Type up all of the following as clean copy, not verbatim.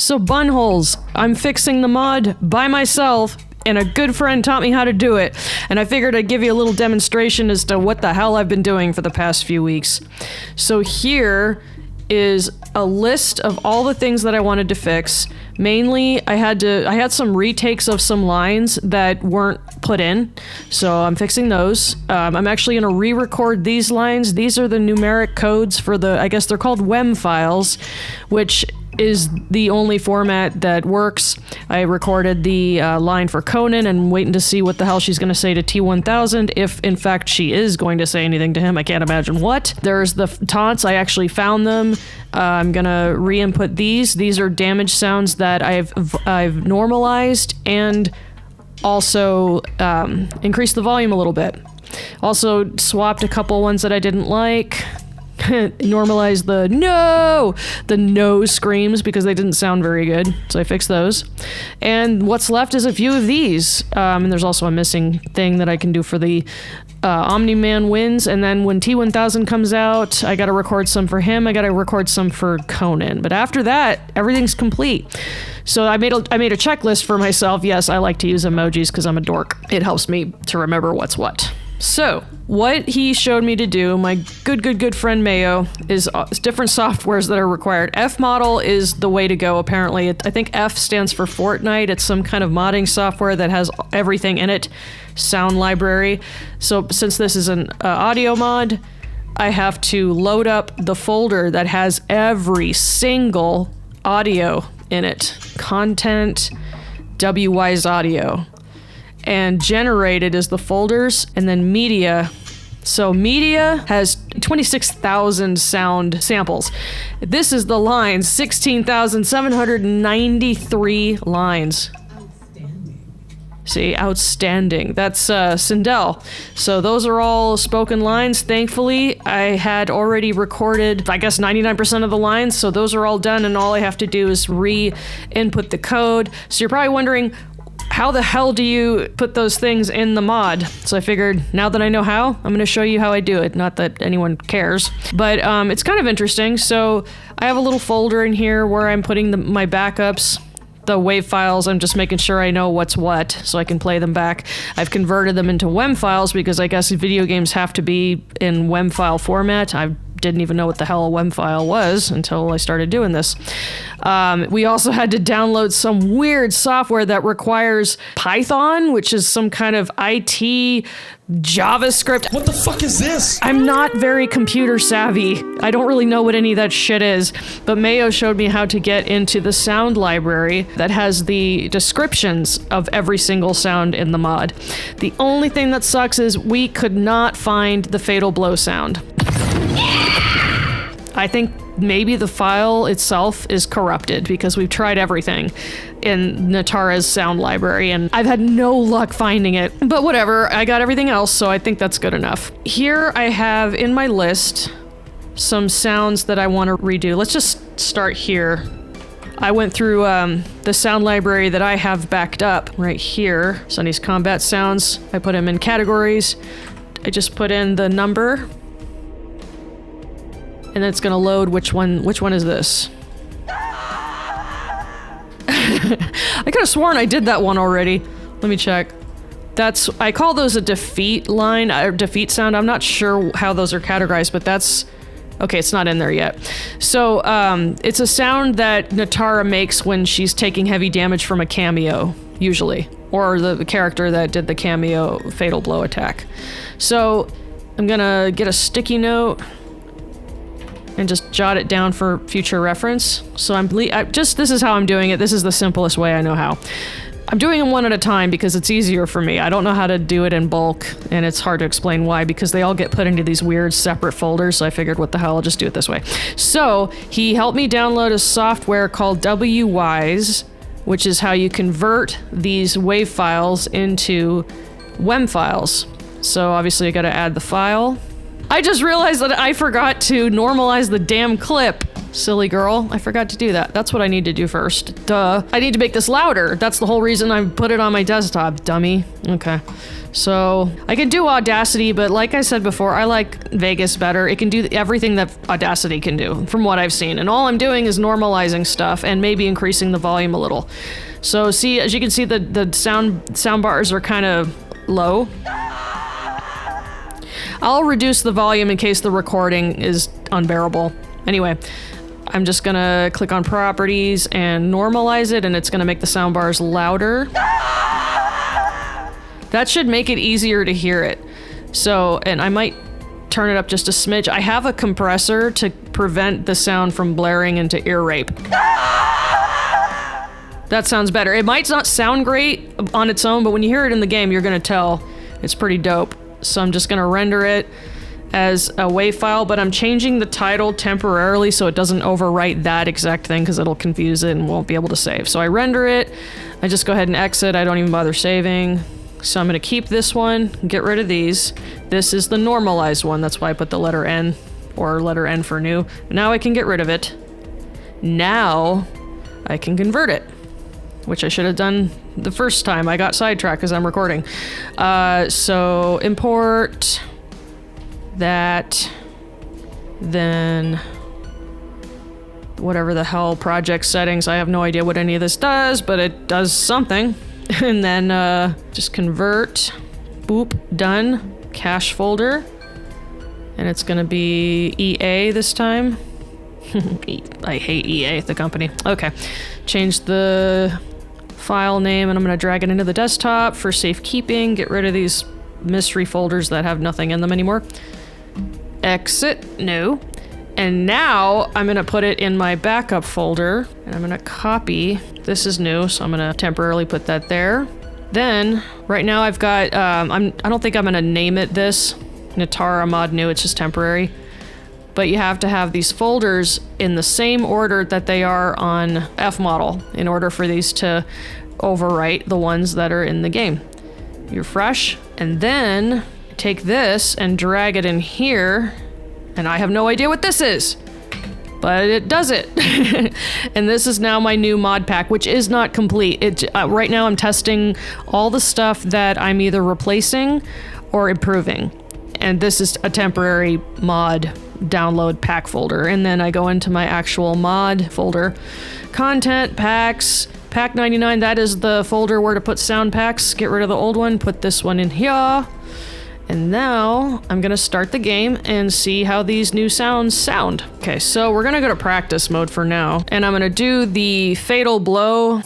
So bunholes, I'm fixing the mod by myself, and a good friend taught me how to do it, and I figured I'd give you a little demonstration as to what the hell I've been doing for the past few weeks. So here is a list of all the things that I wanted to fix. Mainly, I had some retakes of some lines that weren't put in, so I'm fixing those. I'm actually going to re-record these lines. These are the numeric codes for the, I guess they're called 𝑚 files, which is the only format that works. I recorded the line for Conan and waiting to see what the hell she's going to say to T1000, if in fact she is going to say anything to him. I can't imagine what. There's the taunts. I actually found them. I'm going to re-input these. These are damage sounds that I've normalized and also increased the volume a little bit. Also swapped a couple ones that I didn't like. Normalize the no screams because they didn't sound very good, so I fixed those. And what's left is a few of these, and there's also a missing thing that I can do for the Omni-Man wins. And then when T1000 comes out, I gotta record some for him, I gotta record some for Conan, but after that everything's complete. So I made a checklist for myself. Yes, I like to use emojis because I'm a dork. It helps me to remember what's what. So, what he showed me to do, my good friend Mayo, is different softwares that are required. Fmodel is the way to go, apparently. I think F stands for Fortnite. It's some kind of modding software that has everything in it. Sound library. So, since this is an audio mod, I have to load up the folder that has every single audio in it. Content, Wwise audio. And generated is the folders, and then media. So media has 26,000 sound samples. This is the lines, 16,793 lines. Outstanding. See, outstanding. That's Sindel. So those are all spoken lines. Thankfully, I had already recorded, I guess, 99% of the lines, so those are all done, and all I have to do is re-input the code. So you're probably wondering, how the hell do you put those things in the mod? So I figured, now that I know how, I'm going to show you how I do it. Not that anyone cares, but it's kind of interesting. So I have a little folder in here where I'm putting my backups, the WAV files. I'm just making sure I know what's what so I can play them back. I've converted them into 𝑚 files because I guess video games have to be in 𝑚 file format. I didn't even know what the hell a 𝑚 file was until I started doing this. We also had to download some weird software that requires Python, which is some kind of IT JavaScript. What the fuck is this? I'm not very computer savvy. I don't really know what any of that shit is, but Mayo showed me how to get into the sound library that has the descriptions of every single sound in the mod. The only thing that sucks is we could not find the fatal blow sound. I think maybe the file itself is corrupted because we've tried everything in Nitara's sound library and I've had no luck finding it. But whatever, I got everything else, so I think that's good enough. Here I have in my list some sounds that I want to redo. Let's just start here. I went through the sound library that I have backed up right here. Sunny's combat sounds. I put them in categories. I just put in the number. And it's gonna load which one is this? I could have sworn I did that one already. Let me check. I call those a defeat line, or defeat sound. I'm not sure how those are categorized, but that's, okay, it's not in there yet. So, it's a sound that Nitara makes when she's taking heavy damage from a cameo, usually. Or the character that did the cameo fatal blow attack. So, I'm gonna get a sticky note and just jot it down for future reference. So this is how I'm doing it. This is the simplest way I know how. I'm doing them one at a time because it's easier for me. I don't know how to do it in bulk, and it's hard to explain why because they all get put into these weird separate folders, so I figured what the hell, I'll just do it this way. So he helped me download a software called Wwise, which is how you convert these WAV files into 𝑚 files. So obviously I gotta add the file. I just realized that I forgot to normalize the damn clip. Silly girl. I forgot to do that. That's what I need to do first. Duh. I need to make this louder. That's the whole reason I put it on my desktop, dummy. Okay. So I can do Audacity, but like I said before, I like Vegas better. It can do everything that Audacity can do from what I've seen. And all I'm doing is normalizing stuff and maybe increasing the volume a little. So see, as you can see, the sound bars are kind of low. I'll reduce the volume in case the recording is unbearable. Anyway, I'm just gonna click on properties and normalize it, and it's gonna make the sound bars louder. That should make it easier to hear it. So, and I might turn it up just a smidge. I have a compressor to prevent the sound from blaring into ear rape. That sounds better. It might not sound great on its own, but when you hear it in the game, you're gonna tell it's pretty dope. So I'm just gonna render it as a WAV file, but I'm changing the title temporarily so it doesn't overwrite that exact thing because it'll confuse it and won't be able to save. So I render it, I just go ahead and exit, I don't even bother saving. So I'm gonna keep this one, get rid of these. This is the normalized one, that's why I put the letter N, or letter N for new. Now I can get rid of it. Now I can convert it, which I should have done the first time. I got sidetracked because I'm recording. So import that, then whatever the hell project settings. I have no idea what any of this does, but it does something. And then just convert, boop, done, cache folder. And it's gonna be EA this time. I hate EA, the company. Okay, change the file name and I'm gonna drag it into the desktop for safekeeping. Get rid of these mystery folders that have nothing in them anymore. Exit, no. And now I'm gonna put it in my backup folder and I'm gonna copy. This is new, so I'm gonna temporarily put that there. Then, right now I've got, I don't think I'm gonna name it this. Nitara mod new, it's just temporary. But you have to have these folders in the same order that they are on Fmodel in order for these to overwrite the ones that are in the game. You're fresh, and then take this and drag it in here, and I have no idea what this is, but it does it. And this is now my new mod pack, which is not complete. Right now I'm testing all the stuff that I'm either replacing or improving. And this is a temporary mod download pack folder. And then I go into my actual mod folder. Content, packs, pack 99, that is the folder where to put sound packs. Get rid of the old one, put this one in here. And now I'm gonna start the game and see how these new sounds sound. Okay, so we're gonna go to practice mode for now. And I'm gonna do the fatal blow.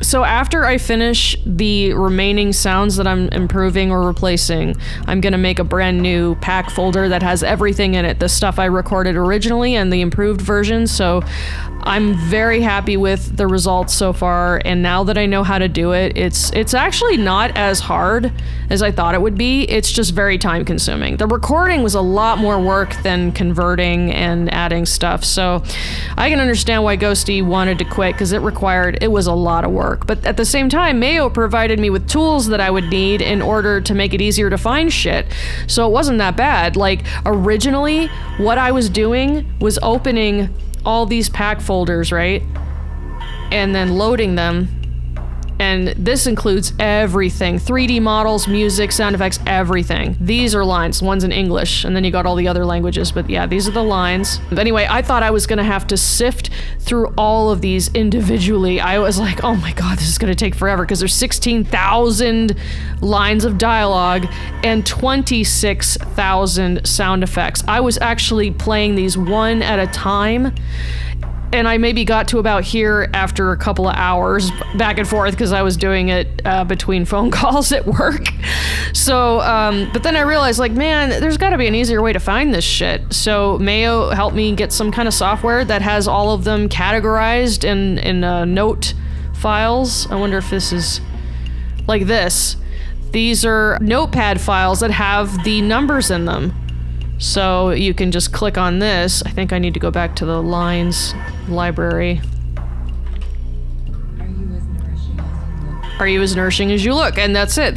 So after I finish the remaining sounds that I'm improving or replacing, I'm gonna make a brand new pack folder that has everything in it, the stuff I recorded originally and the improved version. So I'm very happy with the results so far, and now that I know how to do it, it's actually not as hard as I thought it would be. It's just very time consuming. The recording was a lot more work than converting and adding stuff, so I can understand why ghosty wanted to quit because it was a lot of work. But at the same time, Mayo provided me with tools that I would need in order to make it easier to find shit, so it wasn't that bad. Like, originally, what I was doing was opening all these pack folders, right? And then loading them. And this includes everything. 3D models, music, sound effects, everything. These are lines. One's in English, and then you got all the other languages, but yeah, these are the lines. But anyway, I thought I was gonna have to sift through all of these individually. I was like, oh my god, this is gonna take forever, because there's 16,000 lines of dialogue and 26,000 sound effects. I was actually playing these one at a time, and I maybe got to about here after a couple of hours back and forth because I was doing it between phone calls at work. So, but then I realized, like, man, there's got to be an easier way to find this shit. So Mayo helped me get some kind of software that has all of them categorized in note files. I wonder if this is like this. These are notepad files that have the numbers in them. So you can just click on this. I think I need to go back to the lines library. Are you as nourishing as you look? And that's it.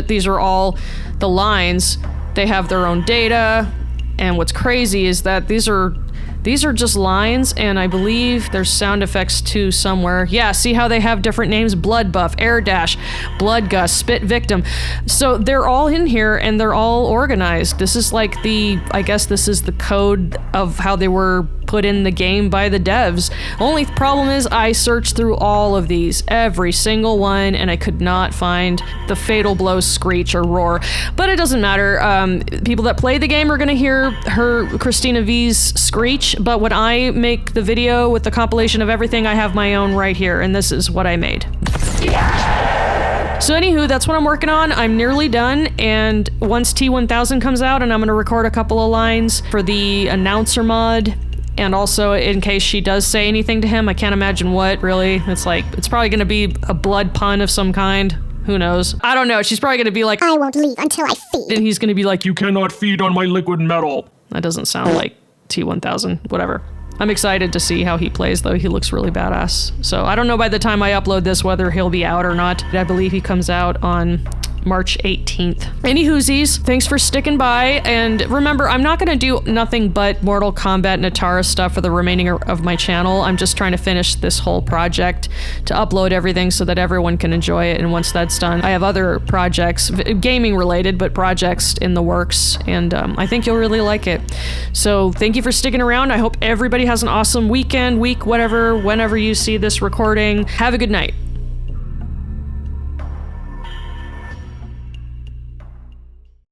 These are all the lines. They have their own data. And what's crazy is that these are just lines, and I believe there's sound effects too somewhere. Yeah, see how they have different names? Blood buff, air dash, blood gust, spit victim. So they're all in here and they're all organized. This is like I guess this is the code of how they were put in the game by the devs. Only problem is I searched through all of these, every single one, and I could not find the fatal blow screech or roar. But it doesn't matter. People that play the game are gonna hear Christina V's screech, but when I make the video with the compilation of everything, I have my own right here, and this is what I made. So anywho, that's what I'm working on. I'm nearly done, and once T1000 comes out, and I'm gonna record a couple of lines for the announcer mod, and also in case she does say anything to him. I can't imagine what, really. It's probably gonna be a blood pun of some kind. Who knows? I don't know. She's probably gonna be like, I won't leave until I feed. And he's gonna be like, you cannot feed on my liquid metal. That doesn't sound like T1000, whatever. I'm excited to see how he plays, though. He looks really badass. So I don't know by the time I upload this whether he'll be out or not. I believe he comes out on March 18th. Any whoosies, thanks for sticking by. And remember, I'm not going to do nothing but Mortal Kombat Nitara stuff for the remaining of my channel. I'm just trying to finish this whole project to upload everything so that everyone can enjoy it. And once that's done, I have other projects, gaming related, but projects in the works. And I think you'll really like it. So thank you for sticking around. I hope everybody has an awesome weekend, week, whatever, whenever you see this recording. Have a good night.